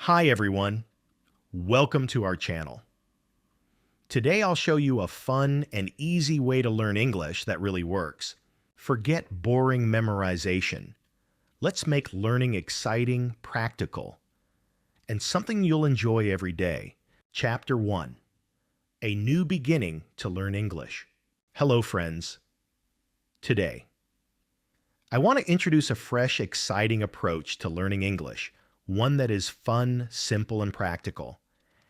Hi everyone, welcome to our channel. Today I'll show you a fun and easy way to learn English that really works. Forget boring memorization. Let's make learning exciting, practical, and something you'll enjoy every day. Chapter 1. A New Beginning to Learn English. Hello friends. Today, I want to introduce a fresh, exciting approach to learning English. One that is fun, simple, and practical,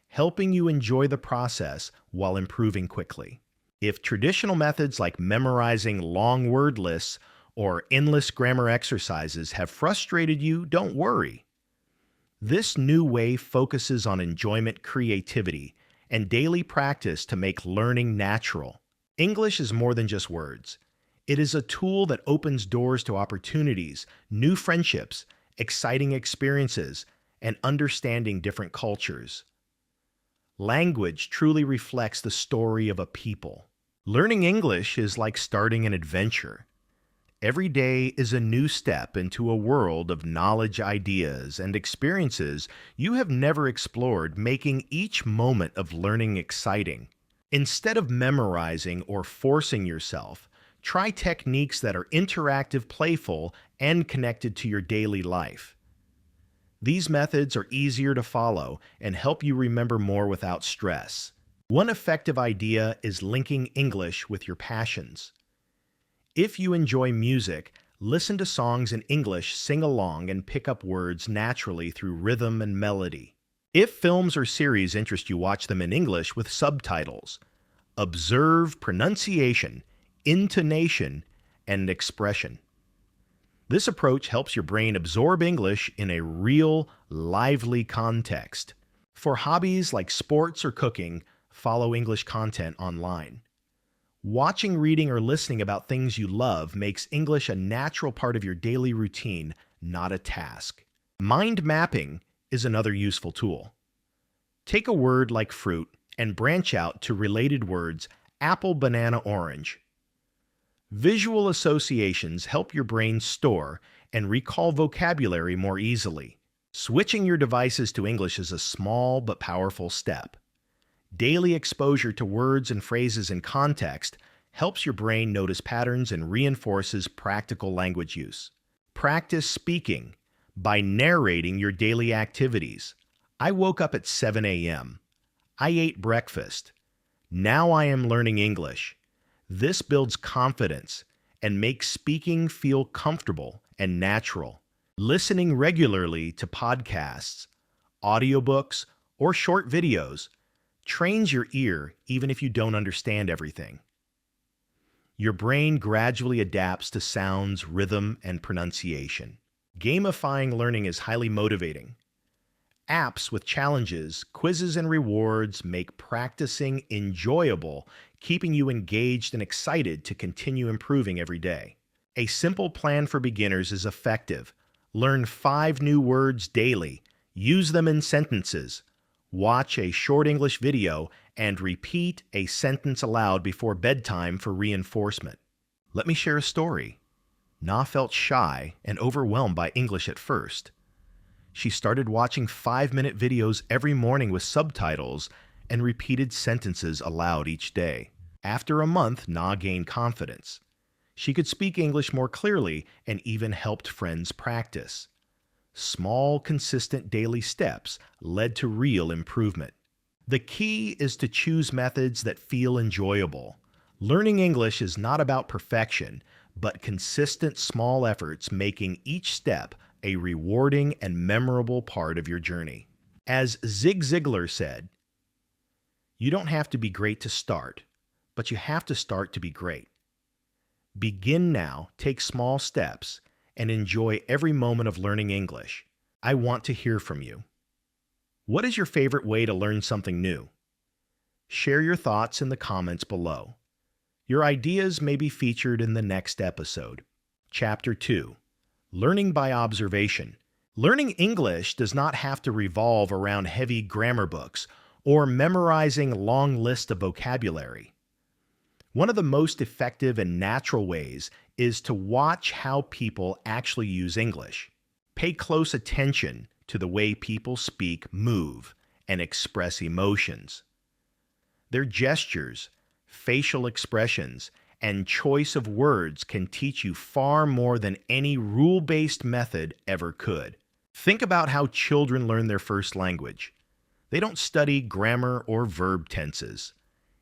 helping you enjoy the process while improving quickly. If traditional methods like memorizing long word lists or endless grammar exercises have frustrated you, don't worry. This new way focuses on enjoyment, creativity, and daily practice to make learning natural. English is more than just words. It is a tool that opens doors to opportunities, new friendships, exciting experiences, and understanding different cultures. Language truly reflects the story of a people. Learning English is like starting an adventure. Every day is a new step into a world of knowledge, ideas, and experiences you have never explored, making each moment of learning exciting. Instead of memorizing or forcing yourself, try techniques that are interactive, playful, and connected to your daily life. These methods are easier to follow and help you remember more without stress. One effective idea is linking English with your passions. If you enjoy music, listen to songs in English, sing along, and pick up words naturally through rhythm and melody. If films or series interest you, watch them in English with subtitles. Observe pronunciation, intonation, and expression. This approach helps your brain absorb English in a real, lively context. For hobbies like sports or cooking, follow English content online. Watching, reading, or listening about things you love makes English a natural part of your daily routine, not a task. Mind mapping is another useful tool. Take a word like fruit and branch out to related words: apple, banana, orange. Visual associations help your brain store and recall vocabulary more easily. Switching your devices to English is a small but powerful step. Daily exposure to words and phrases in context helps your brain notice patterns and reinforces practical language use. Practice speaking by narrating your daily activities. I woke up at 7 a.m. I ate breakfast. Now I am learning English. This builds confidence and makes speaking feel comfortable and natural. Listening regularly to podcasts, audiobooks, or short videos trains your ear even if you don't understand everything. Your brain gradually adapts to sounds, rhythm, and pronunciation. Gamifying learning is highly motivating. Apps with challenges, quizzes, and rewards make practicing enjoyable, keeping you engaged and excited to continue improving every day. A simple plan for beginners is effective. Learn 5 new words daily. Use them in sentences. Watch a short English video and repeat a sentence aloud before bedtime for reinforcement. Let me share a story. Na felt shy and overwhelmed by English at first. She started watching 5-minute videos every morning with subtitles and repeated sentences aloud each day. After a month, Na gained confidence. She could speak English more clearly and even helped friends practice. Small, consistent daily steps led to real improvement. The key is to choose methods that feel enjoyable. Learning English is not about perfection, but consistent small efforts, making each step a rewarding and memorable part of your journey. As Zig Ziglar said, "You don't have to be great to start, but you have to start to be great." Begin now, take small steps, and enjoy every moment of learning English. I want to hear from you. What is your favorite way to learn something new? Share your thoughts in the comments below. Your ideas may be featured in the next episode. Chapter 2. Learning by observation. Learning English does not have to revolve around heavy grammar books or memorizing long lists of vocabulary. One of the most effective and natural ways is to watch how people actually use English. Pay close attention to the way people speak, move, and express emotions. Their gestures, facial expressions, and choice of words can teach you far more than any rule-based method ever could. Think about how children learn their first language. They don't study grammar or verb tenses.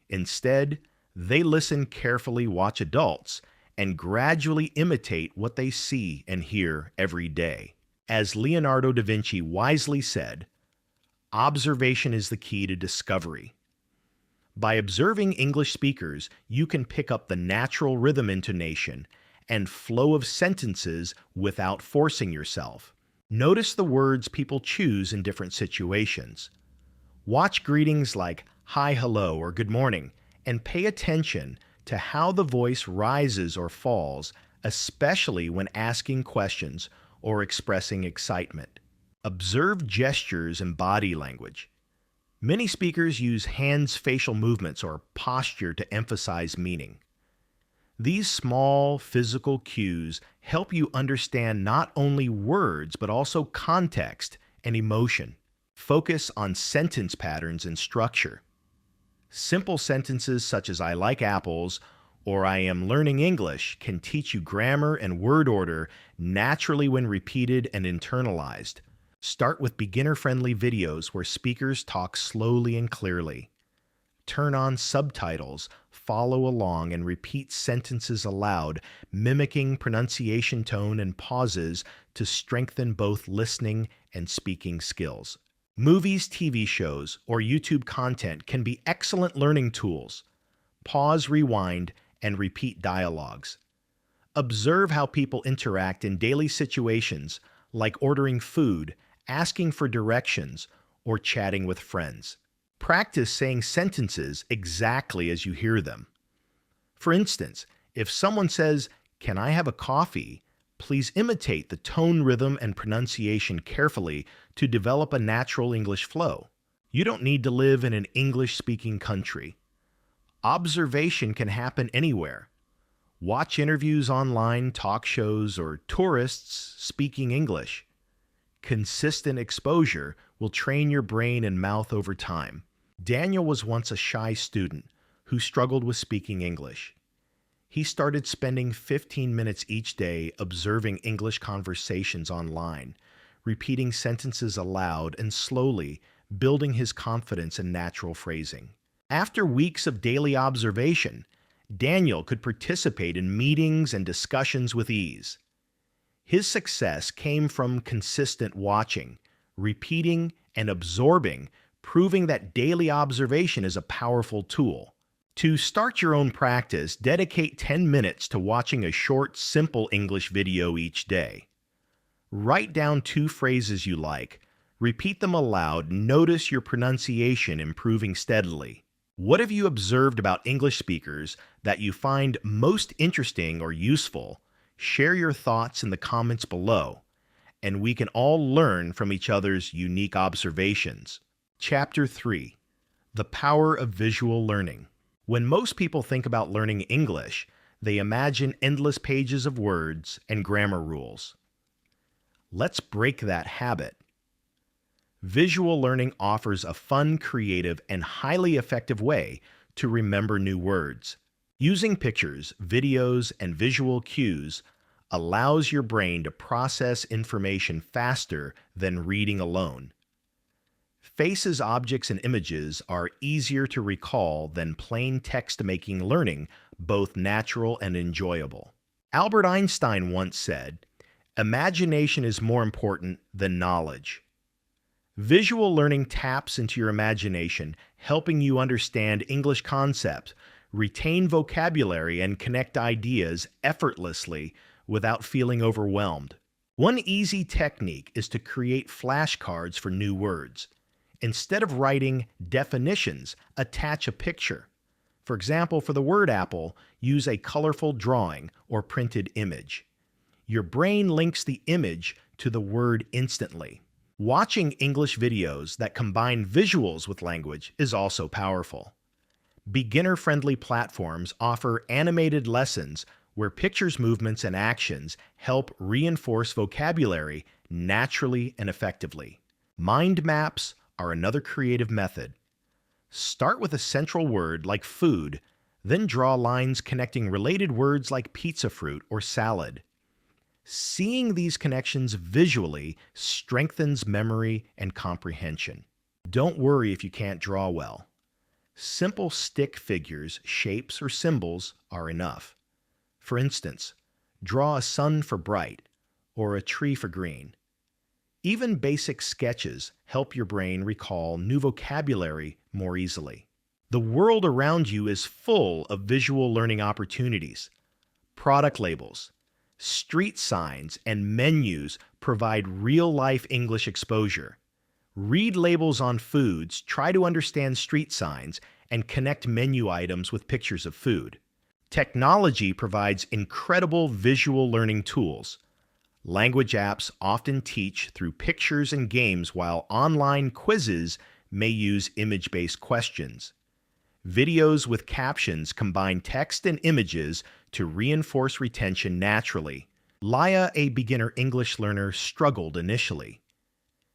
Instead, they listen carefully, watch adults, and gradually imitate what they see and hear every day. As Leonardo da Vinci wisely said, observation is the key to discovery. By observing English speakers, you can pick up the natural rhythm, intonation, and flow of sentences without forcing yourself. Notice the words people choose in different situations. Watch greetings like hi, hello, or good morning, and pay attention to how the voice rises or falls, especially when asking questions or expressing excitement. Observe gestures and body language. Many speakers use hands, facial movements, or posture to emphasize meaning. These small physical cues help you understand not only words, but also context and emotion. Focus on sentence patterns and structure. Simple sentences such as I like apples or I am learning English can teach you grammar and word order naturally when repeated and internalized. Start with beginner-friendly videos where speakers talk slowly and clearly. Turn on subtitles, follow along, and repeat sentences aloud, mimicking pronunciation, tone, and pauses to strengthen both listening and speaking skills. Movies, TV shows, or YouTube content can be excellent learning tools. Pause, rewind, and repeat dialogues. Observe how people interact in daily situations like ordering food, asking for directions, or chatting with friends. Practice saying sentences exactly as you hear them. For instance, if someone says, "Can I have a coffee?" please imitate the tone, rhythm, and pronunciation carefully to develop a natural English flow. You don't need to live in an English-speaking country. Observation can happen anywhere. Watch interviews online, talk shows, or tourists speaking English. Consistent exposure will train your brain and mouth over time. Daniel was once a shy student who struggled with speaking English. He started spending 15 minutes each day observing English conversations online, repeating sentences aloud and slowly building his confidence and natural phrasing. After weeks of daily observation, Daniel could participate in meetings and discussions with ease. His success came from consistent watching, repeating, and absorbing, proving that daily observation is a powerful tool. To start your own practice, dedicate 10 minutes to watching a short, simple English video each day. Write down 2 phrases you like, repeat them aloud, notice your pronunciation improving steadily. What have you observed about English speakers that you find most interesting or useful? Share your thoughts in the comments below, and we can all learn from each other's unique observations. Chapter 3: The Power of Visual Learning. When most people think about learning English, they imagine endless pages of words and grammar rules. Let's break that habit. Visual learning offers a fun, creative, and highly effective way to remember new words. Using pictures, videos, and visual cues allows your brain to process information faster than reading alone. Faces, objects, and images are easier to recall than plain text, making learning both natural and enjoyable. Albert Einstein once said, "Imagination is more important than knowledge." Visual learning taps into your imagination, helping you understand English concepts, retain vocabulary, and connect ideas effortlessly without feeling overwhelmed. One easy technique is to create flashcards for new words. Instead of writing definitions, attach a picture. For example, for the word apple, use a colorful drawing or printed image. Your brain links the image to the word instantly. Watching English videos that combine visuals with language is also powerful. Beginner-friendly platforms offer animated lessons where pictures, movements, and actions help reinforce vocabulary naturally and effectively. Mind maps are another creative method. Start with a central word like food, then draw lines connecting related words like pizza fruit or salad. Seeing these connections visually strengthens memory and comprehension. Don't worry if you can't draw well. Simple stick figures, shapes, or symbols are enough. For instance, draw a sun for bright or a tree for green. Even basic sketches help your brain recall new vocabulary more easily. The world around you is full of visual learning opportunities. Product labels, street signs, and menus provide real-life English exposure. Read labels on foods, try to understand street signs, and connect menu items with pictures of food. Technology provides incredible visual learning tools. Language apps often teach through pictures and games, while online quizzes may use image-based questions. Videos with captions combine text and images to reinforce retention naturally. Laya, a beginner English learner, struggled initially.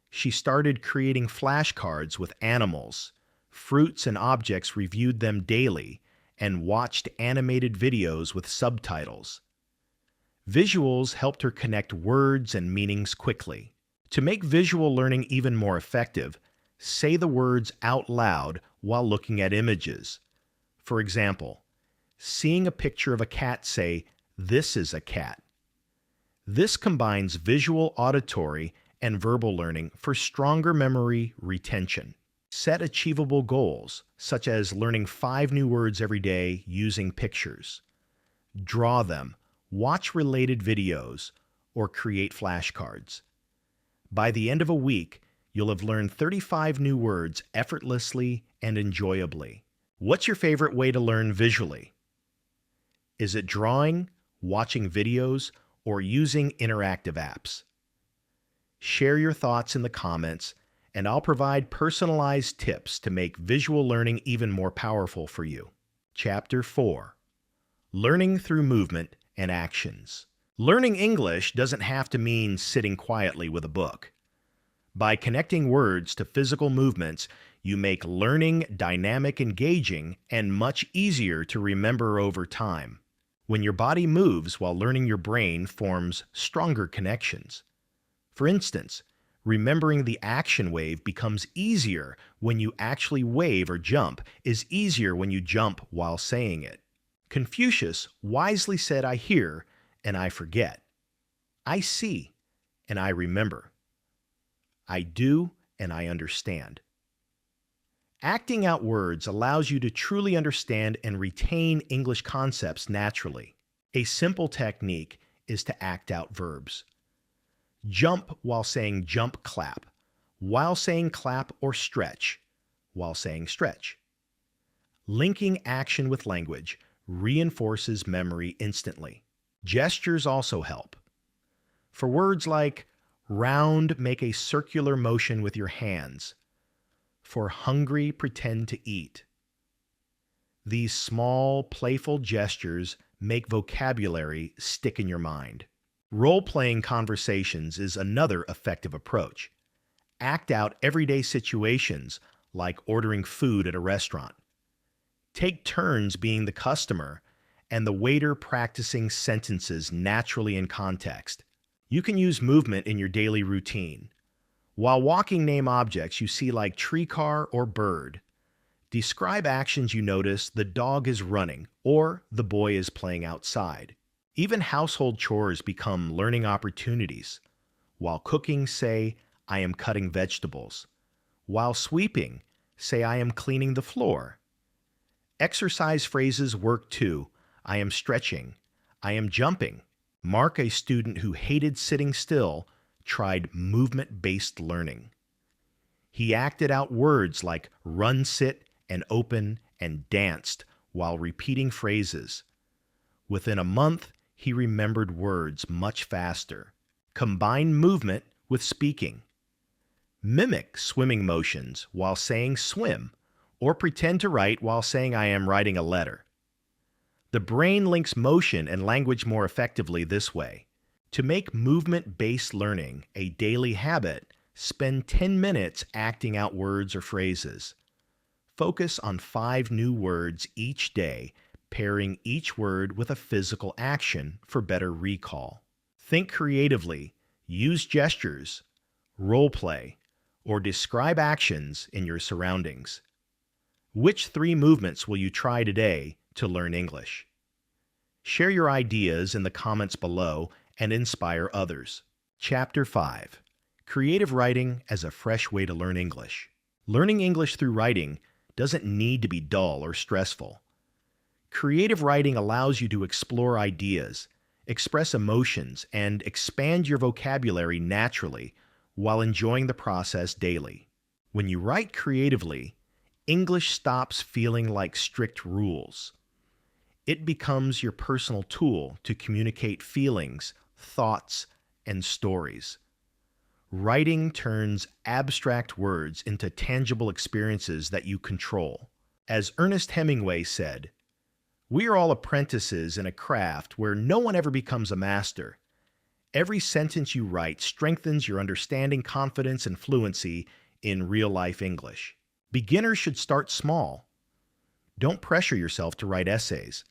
She started creating flashcards with animals, fruits, and objects, reviewed them daily, and watched animated videos with subtitles. Visuals helped her connect words and meanings quickly. To make visual learning even more effective, say the words out loud while looking at images. For example, seeing a picture of a cat, say, "This is a cat." This combines visual, auditory, and verbal learning for stronger memory retention. Set achievable goals, such as learning 5 new words every day using pictures. Draw them, watch related videos, or create flashcards. By the end of a week, you'll have learned 35 new words effortlessly and enjoyably. What's your favorite way to learn visually? Is it drawing, watching videos, or using interactive apps? Share your thoughts in the comments, and I'll provide personalized tips to make visual learning even more powerful for you. Chapter 4. Learning through movement and actions. Learning English doesn't have to mean sitting quietly with a book. By connecting words to physical movements, you make learning dynamic, engaging, and much easier to remember over time. When your body moves while learning, your brain forms stronger connections. For instance, remembering the action wave becomes easier when you actually wave, or jump is easier when you jump while saying it. Confucius wisely said, "I hear and I forget. I see and I remember. I do and I understand." Acting out words allows you to truly understand and retain English concepts naturally. A simple technique is to act out verbs. Jump while saying jump, clap, while saying clap, or stretch while saying stretch. Linking action with language reinforces memory instantly. Gestures also help. For words like round, make a circular motion with your hands. For hungry, pretend to eat. These small, playful gestures make vocabulary stick in your mind. Role-playing conversations is another effective approach. Act out everyday situations like ordering food at a restaurant. Take turns being the customer and the waiter, practicing sentences naturally in context. You can use movement in your daily routine. While walking, name objects you see like tree, car, or bird. Describe actions you notice: the dog is running or the boy is playing outside. Even household chores become learning opportunities. While cooking, say, "I am cutting vegetables." While sweeping, say, "I am cleaning the floor." Exercise phrases work too. I am stretching. I am jumping. Mark, a student who hated sitting still, tried movement-based learning. He acted out words like run, sit, and open, and danced while repeating phrases. Within a month, he remembered words much faster. Combine movement with speaking. Mimic swimming motions while saying swim, or pretend to write while saying I am writing a letter. The brain links motion and language more effectively this way. To make movement-based learning a daily habit, spend 10 minutes acting out words or phrases. Focus on 5 new words each day, pairing each word with a physical action for better recall. Think creatively, use gestures, role play, or describe actions in your surroundings. Which 3 movements will you try today to learn English? Share your ideas in the comments below and inspire others. Chapter 5. Creative Writing as a Fresh Way to Learn English. Learning English through writing doesn't need to be dull or stressful. Creative writing allows you to explore ideas, express emotions, and expand your vocabulary naturally while enjoying the process daily. When you write creatively, English stops feeling like strict rules. It becomes your personal tool to communicate feelings, thoughts, and stories. Writing turns abstract words into tangible experiences that you control. As Ernest Hemingway said, "We are all apprentices in a craft where no one ever becomes a master. Every sentence you write strengthens your understanding, confidence, and fluency in real-life English." Beginners should start small. Don't pressure yourself to write essays.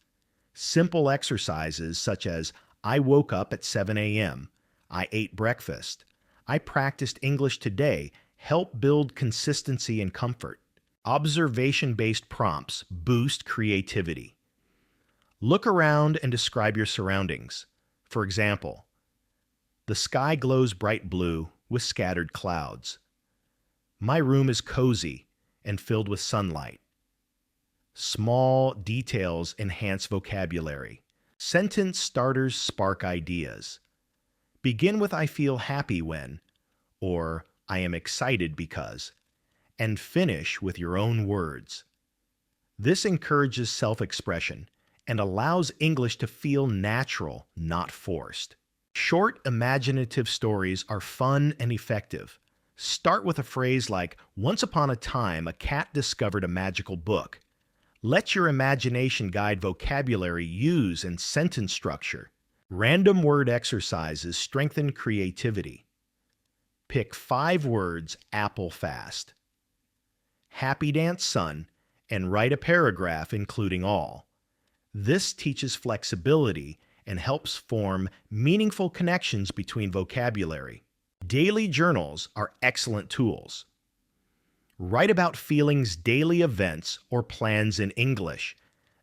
Simple exercises such as I woke up at 7 a.m., I ate breakfast, I practiced English today help build consistency and comfort. Observation-based prompts boost creativity. Look around and describe your surroundings. For example, the sky glows bright blue with scattered clouds. My room is cozy and filled with sunlight. Small details enhance vocabulary. Sentence starters spark ideas. Begin with I feel happy when, or I am excited because, and finish with your own words. This encourages self-expression and allows English to feel natural, not forced. Short, imaginative stories are fun and effective. Start with a phrase like, "Once upon a time, a cat discovered a magical book." Let your imagination guide vocabulary use and sentence structure. Random word exercises strengthen creativity. Pick 5 words apple fast. Happy dance son, and write a paragraph including all. This teaches flexibility and helps form meaningful connections between vocabulary. Daily journals are excellent tools. Write about feelings, daily events, or plans in English.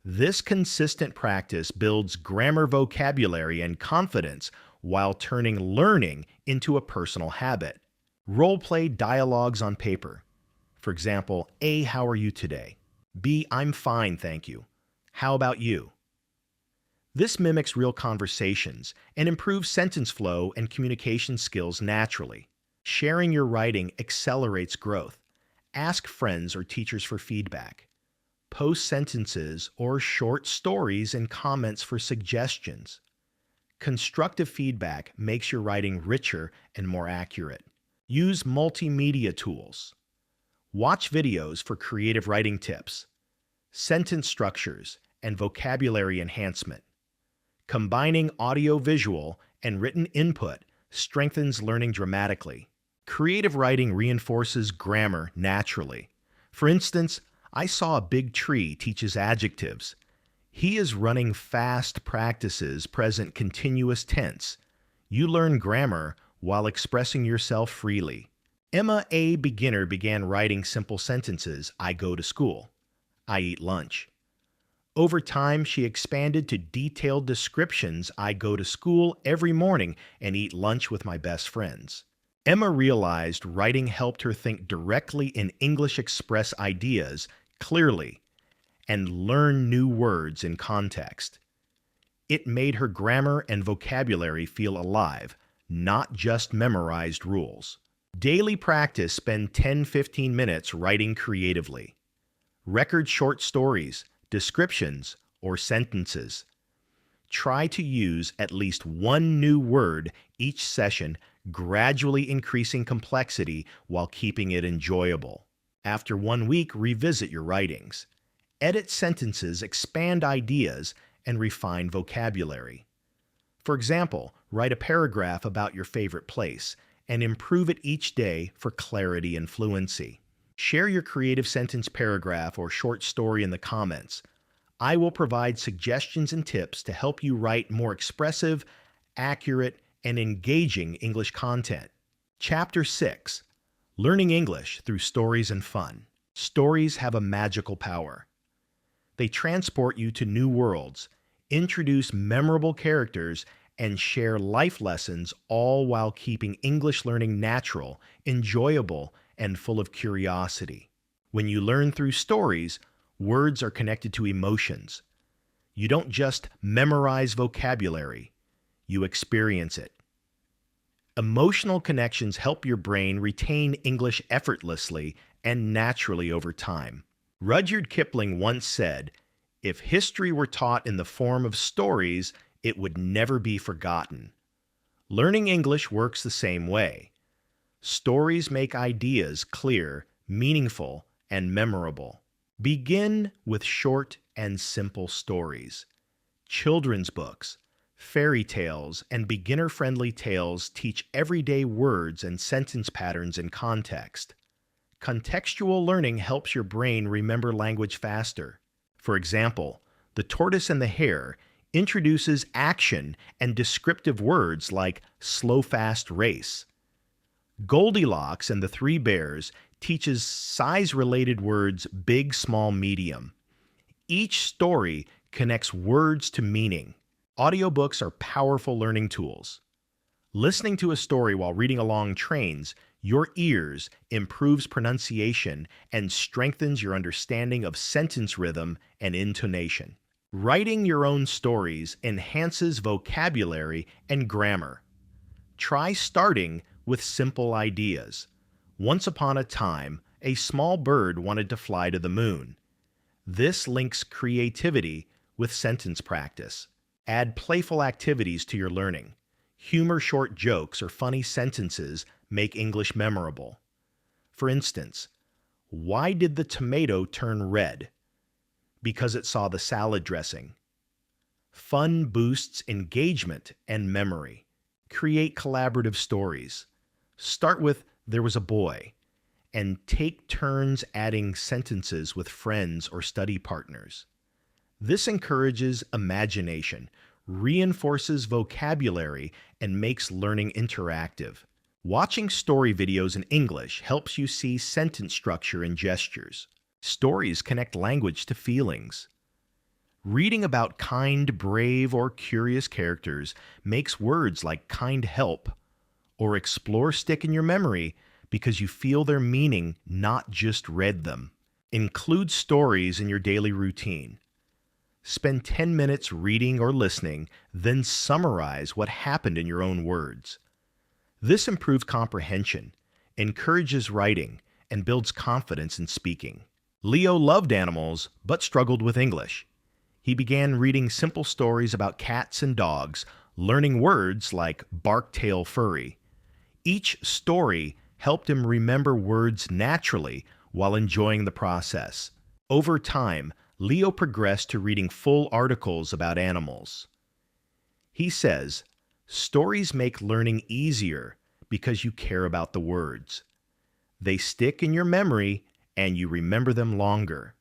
This consistent practice builds grammar, vocabulary, and confidence while turning learning into a personal habit. Role-play dialogues on paper. For example, A, how are you today? B, I'm fine, thank you. How about you? This mimics real conversations and improves sentence flow and communication skills naturally. Sharing your writing accelerates growth. Ask friends or teachers for feedback. Post sentences or short stories and comments for suggestions. Constructive feedback makes your writing richer and more accurate. Use multimedia tools. Watch videos for creative writing tips, sentence structures, and vocabulary enhancement. Combining audio-visual and written input strengthens learning dramatically. Creative writing reinforces grammar naturally. For instance, I saw a big tree teaches adjectives. He is running fast practices present continuous tense. You learn grammar while expressing yourself freely. Emma A. Beginner began writing simple sentences, I go to school, I eat lunch. Over time, she expanded to detailed descriptions, I go to school every morning and eat lunch with my best friends. Emma realized writing helped her think directly in English, express ideas clearly, and learn new words in context. It made her grammar and vocabulary feel alive, not just memorized rules. Daily practice, spend 10-15 minutes writing creatively. Record short stories, descriptions, or sentences. Try to use at least one new word each session, gradually increasing complexity while keeping it enjoyable. After 1 week, revisit your writings. Edit sentences, expand ideas, and refine vocabulary. For example, write a paragraph about your favorite place and improve it each day for clarity and fluency. Share your creative sentence paragraph or short story in the comments. I will provide suggestions and tips to help you write more expressive, accurate, and engaging English content. Chapter 6. Learning English Through Stories and Fun. Stories have a magical power. They transport you to new worlds, introduce memorable characters, and share life lessons, all while keeping English learning natural, enjoyable, and full of curiosity. When you learn through stories, words are connected to emotions. You don't just memorize vocabulary, you experience it. Emotional connections help your brain retain English effortlessly and naturally over time. Rudyard Kipling once said, "If history were taught in the form of stories, it would never be forgotten." Learning English works the same way. Stories make ideas clear, meaningful, and memorable. Begin with short and simple stories. Children's books, fairy tales, and beginner-friendly tales teach everyday words and sentence patterns in context. Contextual learning helps your brain remember language faster. For example, The Tortoise and the Hare introduces action and descriptive words like slow, fast race. Goldilocks and the Three Bears teaches size-related words big, small, medium. Each story connects words to meaning. Audiobooks are powerful learning tools. Listening to a story while reading along trains your ears, improves pronunciation, and strengthens your understanding of sentence rhythm and intonation. Writing your own stories enhances vocabulary and grammar. Try starting with simple ideas. Once upon a time, a small bird wanted to fly to the moon. This links creativity with sentence practice. Add playful activities to your learning. Humor, short jokes, or funny sentences make English memorable. For instance, why did the tomato turn red? Because it saw the salad dressing. Fun boosts engagement and memory. Create collaborative stories. Start with "There was a boy," and take turns adding sentences with friends or study partners. This encourages imagination, reinforces vocabulary, and makes learning interactive. Watching story videos in English helps you see sentence structure and gestures. Stories connect language to feelings. Reading about kind, brave, or curious characters makes words like kind help or explore stick in your memory because you feel their meaning, not just read them. Include stories in your daily routine. Spend 10 minutes reading or listening, then summarize what happened in your own words. This improves comprehension, encourages writing, and builds confidence in speaking. Leo loved animals but struggled with English. He began reading simple stories about cats and dogs, learning words like bark-tail furry. Each story helped him remember words naturally while enjoying the process. Over time, Leo progressed to reading full articles about animals. He says, "Stories make learning easier because you care about the words. They stick in your memory and you remember them longer."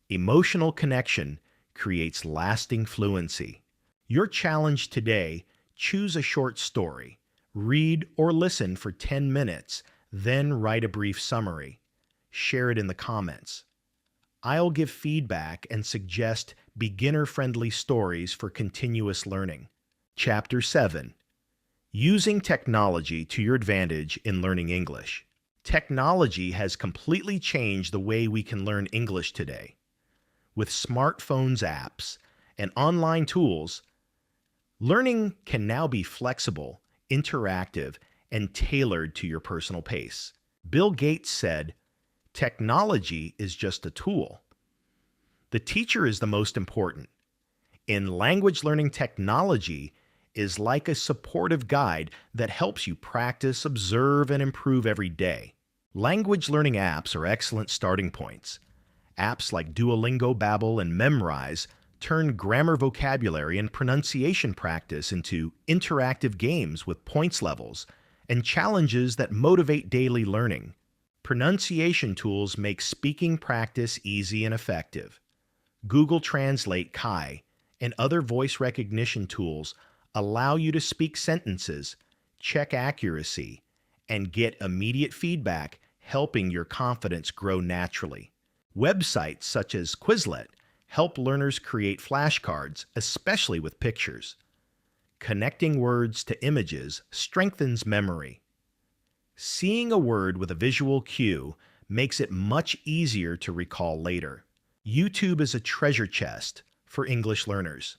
Emotional connection creates lasting fluency. Your challenge today: choose a short story, read or listen for 10 minutes, then write a brief summary. Share it in the comments. I'll give feedback and suggest beginner-friendly stories for continuous learning. Chapter 7. Using technology to your advantage in learning English. Technology has completely changed the way we can learn English today. With smartphones, apps, and online tools, learning can now be flexible, interactive, and tailored to your personal pace. Bill Gates said, "Technology is just a tool. The teacher is the most important." In language learning, technology is like a supportive guide that helps you practice, observe, and improve every day. Language learning apps are excellent starting points. Apps like Duolingo, Babbel, and Memrise Turn grammar vocabulary and pronunciation practice into interactive games with points levels and challenges that motivate daily learning. Pronunciation tools make speaking practice easy and effective. Google Translate Kai and other voice recognition tools allow you to speak sentences, check accuracy, and get immediate feedback, helping your confidence grow naturally. Websites such as Quizlet help learners create flashcards, especially with pictures. Connecting words to images strengthens memory. Seeing a word with a visual cue makes it much easier to recall later. YouTube is a treasure chest for English learners.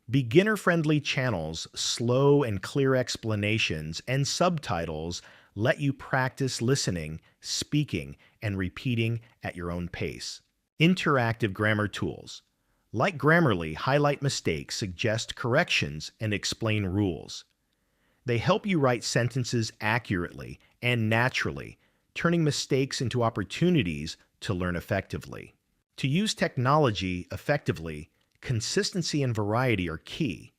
Beginner-friendly channels, slow and clear explanations, and subtitles let you practice listening, speaking, and repeating at your own pace. Interactive grammar tools, like Grammarly, highlight mistakes, suggest corrections, and explain rules. They help you write sentences accurately and naturally, turning mistakes into opportunities to learn effectively. To use technology effectively, consistency and variety are key.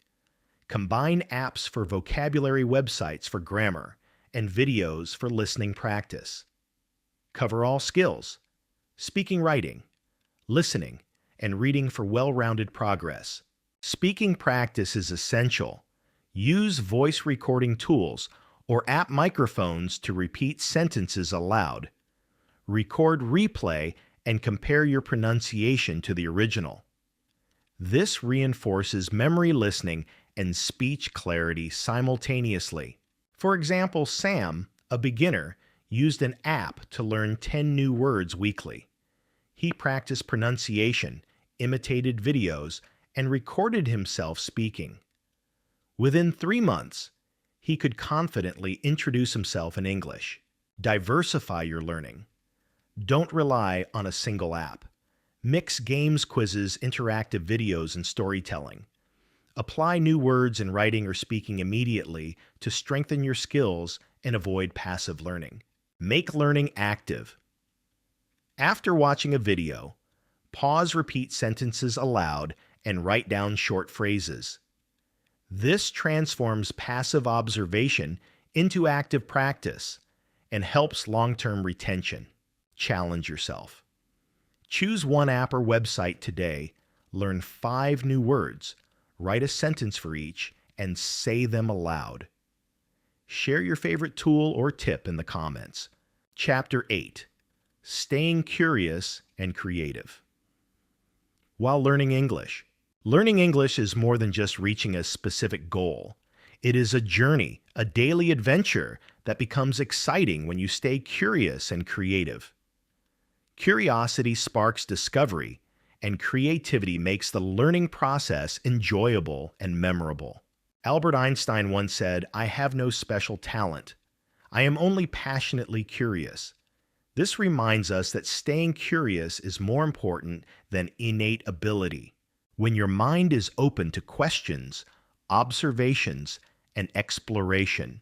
Combine apps for vocabulary websites for grammar and videos for listening practice. Cover all skills: speaking, writing, listening, and reading for well-rounded progress. Speaking practice is essential. Use voice recording tools or app microphones to repeat sentences aloud. Record replay and compare your pronunciation to the original. This reinforces memory listening and speech clarity simultaneously. For example, Sam, a beginner, used an app to learn 10 new words weekly. He practiced pronunciation, imitated videos, and recorded himself speaking. Within 3 months, he could confidently introduce himself in English. Diversify your learning. Don't rely on a single app. Mix games, quizzes, interactive videos, and storytelling. Apply new words in writing or speaking immediately to strengthen your skills and avoid passive learning. Make learning active. After watching a video, pause, repeat sentences aloud, and write down short phrases. This transforms passive observation into active practice and helps long-term retention. Challenge yourself. Choose one app or website today, learn 5 new words, write a sentence for each, and say them aloud. Share your favorite tool or tip in the comments. Chapter 8: Staying Curious and Creative. While learning English. Learning English is more than just reaching a specific goal. It is a journey, a daily adventure that becomes exciting when you stay curious and creative. Curiosity sparks discovery, and creativity makes the learning process enjoyable and memorable. Albert Einstein once said, "I have no special talent. I am only passionately curious." This reminds us that staying curious is more important than innate ability. When your mind is open to questions, observations, and exploration.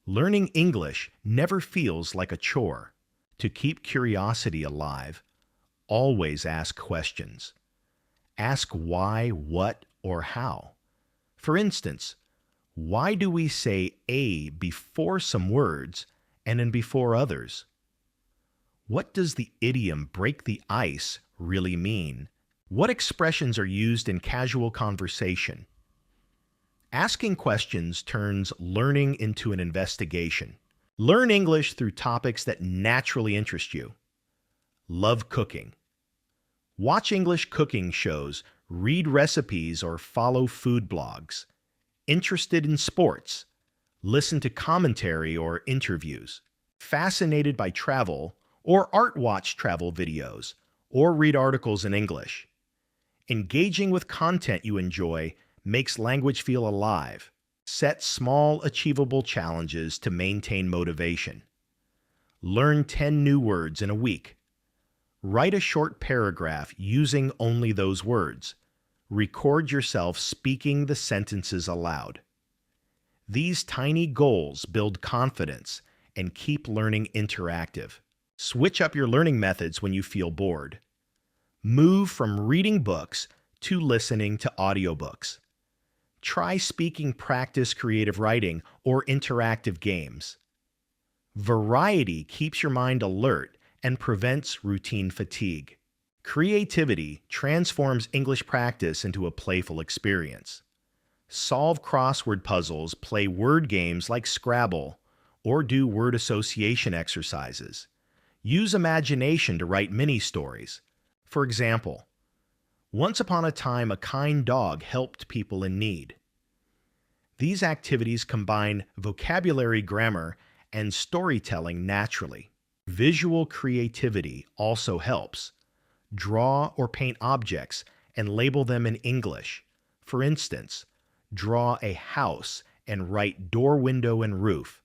Learning English never feels like a chore. To keep curiosity alive, always ask questions. Ask why, what, or how. For instance, why do we say a before some words and then before others? What does the idiom "break the ice" really mean? What expressions are used in casual conversation? Asking questions turns learning into an investigation. Learn English through topics that naturally interest you. Love cooking. Watch English cooking shows, read recipes, or follow food blogs. Interested in sports? Listen to commentary or interviews. Fascinated by travel? Or art, watch travel videos, or read articles in English. Engaging with content you enjoy makes language feel alive. Set small, achievable challenges to maintain motivation. Learn 10 new words in a week. Write a short paragraph using only those words. Record yourself speaking the sentences aloud. These tiny goals build confidence and keep learning interactive. Switch up your learning methods when you feel bored. Move from reading books to listening to audiobooks. Try speaking practice creative writing or interactive games. Variety keeps your mind alert and prevents routine fatigue. Creativity transforms English practice into a playful experience. Solve crossword puzzles, play word games like Scrabble, or do word association exercises. Use imagination to write mini stories. For example, once upon a time, a kind dog helped people in need. These activities combine vocabulary, grammar, and storytelling naturally. Visual creativity also helps. Draw or paint objects and label them in English. For instance, draw a house and write door, window, and roof.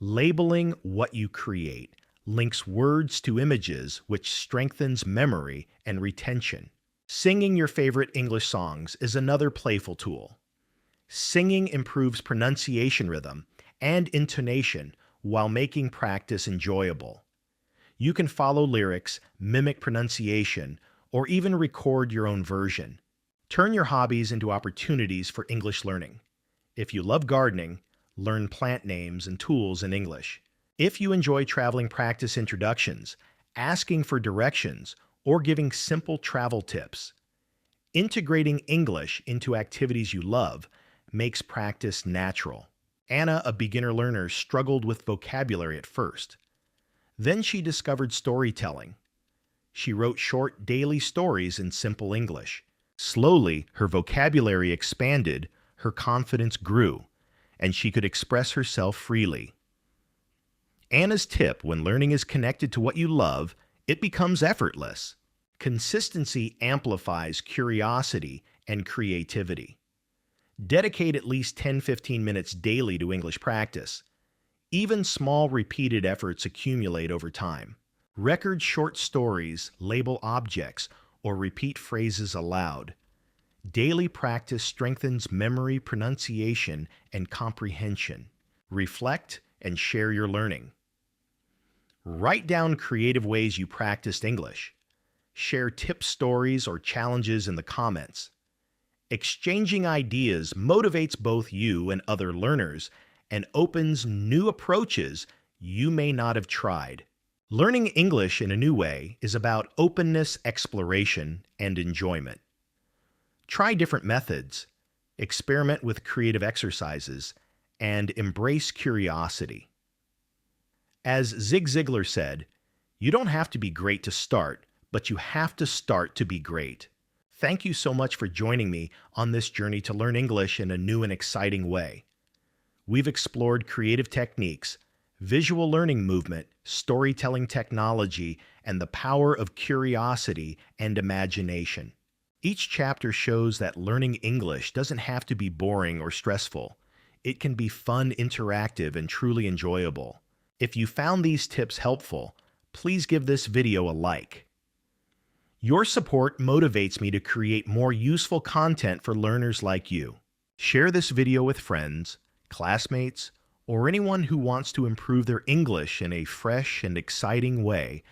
Labeling what you create links words to images, which strengthens memory and retention. Singing your favorite English songs is another playful tool. Singing improves pronunciation rhythm and intonation while making practice enjoyable. You can follow lyrics, mimic pronunciation, or even record your own version. Turn your hobbies into opportunities for English learning. If you love gardening, learn plant names and tools in English. If you enjoy traveling, practice introductions, asking for directions, or giving simple travel tips. Integrating English into activities you love makes practice natural. Anna, a beginner learner, struggled with vocabulary at first. Then she discovered storytelling. She wrote short daily stories in simple English. Slowly, her vocabulary expanded, her confidence grew, and she could express herself freely. Anna's tip: when learning is connected to what you love, it becomes effortless. Consistency amplifies curiosity and creativity. Dedicate at least 10-15 minutes daily to English practice. Even small repeated efforts accumulate over time. Record short stories, label objects, or repeat phrases aloud. Daily practice strengthens memory, pronunciation, and comprehension. Reflect and share your learning. Write down creative ways you practiced English. Share tip stories or challenges in the comments. Exchanging ideas motivates both you and other learners and opens new approaches you may not have tried. Learning English in a new way is about openness, exploration, and enjoyment. Try different methods, experiment with creative exercises, and embrace curiosity. As Zig Ziglar said, you don't have to be great to start, but you have to start to be great. Thank you so much for joining me on this journey to learn English in a new and exciting way. We've explored creative techniques, visual learning movement, storytelling technology, and the power of curiosity and imagination. Each chapter shows that learning English doesn't have to be boring or stressful. It can be fun, interactive, and truly enjoyable. If you found these tips helpful, please give this video a like. Your support motivates me to create more useful content for learners like you. Share this video with friends, classmates, or anyone who wants to improve their English in a fresh and exciting way.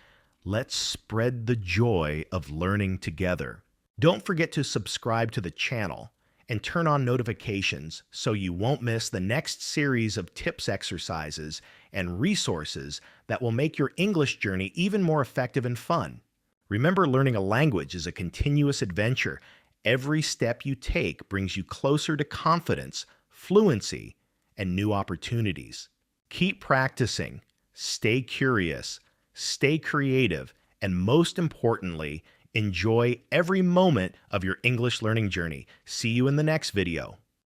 Let's spread the joy of learning together. Don't forget to subscribe to the channel and turn on notifications so you won't miss the next series of tips, exercises, and resources that will make your English journey even more effective and fun. Remember, learning a language is a continuous adventure. Every step you take brings you closer to confidence, fluency, and new opportunities. Keep practicing, stay curious, stay creative, and most importantly, enjoy every moment of your English learning journey. See you in the next video.